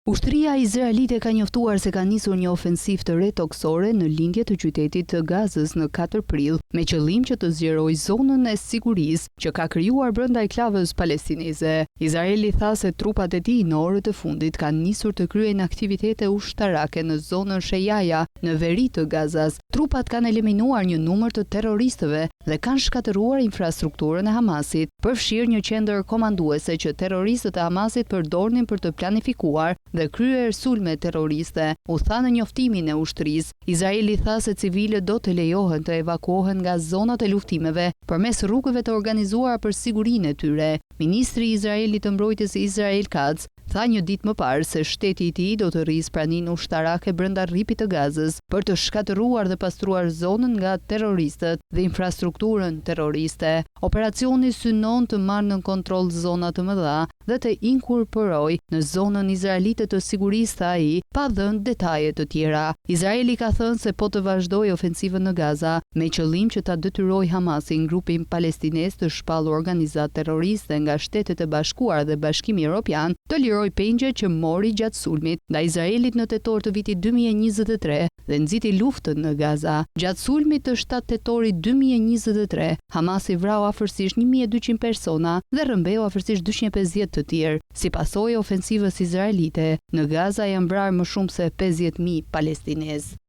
Ushtria izraelite ka njoftuar se ka nisur një ofensivë të re toksore në lindje të qytetit të Gazës në 4 prill, me qëllim që të zgjerojë zonën e sigurisë që ka krijuar brenda enklavës palestineze. Izraeli tha se trupat e tij në orët e fundit kanë nisur të kryejnë aktivitete ushtarake në zonën Shejaja në veri të Gazas. Trupat kanë eliminuar një numër të terroristëve dhe kanë shkatëruar infrastrukturën e Hamasit, përfshirë një qendër komanduese që terroristët e Hamasit përdornin për të planifikuar dhe kryer sulme terroriste, u tha në njoftimin e ushtrisë. Izraeli tha se civilët do të lejohen të evakuohen nga zonat e luftimeve përmes rrugëve të organizuara për sigurinë e tyre. Ministri i Izraelit të mbrojtjes Israel Katz tha një ditë më parë se shteti i tij do të rrisë praninë ushtarake brenda rripit të Gazës për të shkatëruar dhe pastruar zonën nga terroristët dhe infrastrukturën terroriste. Operacioni synon të marrë në kontroll zona të mëdha dhe të inkorporojë në zonën izraelite të sigurisë, tha ai, pa dhënë detaje të tjera. Izraeli ka thënë se po të vazhdojë ofensivën në Gaza me qëllim që ta detyrojë Hamasin, grupin palestinez të shpallur organizat terroriste nga Shtetet e Bashkuara dhe Bashkimi Evropian, të liroj pengjet që mori gjatë sulmit ndaj Izraelit në tetor të vitit 2023 dhe nxiti luftën në Gaza. Gjatë sulmit të 7 tetorit 2023, Hamasi vrau afërsisht 1200 persona dhe rrëmbeu afërsisht 250 të tjerë. Si pasojë e ofensivës izraelite, në Gaza janë vrarë më shumë se 50.000 palestinezë.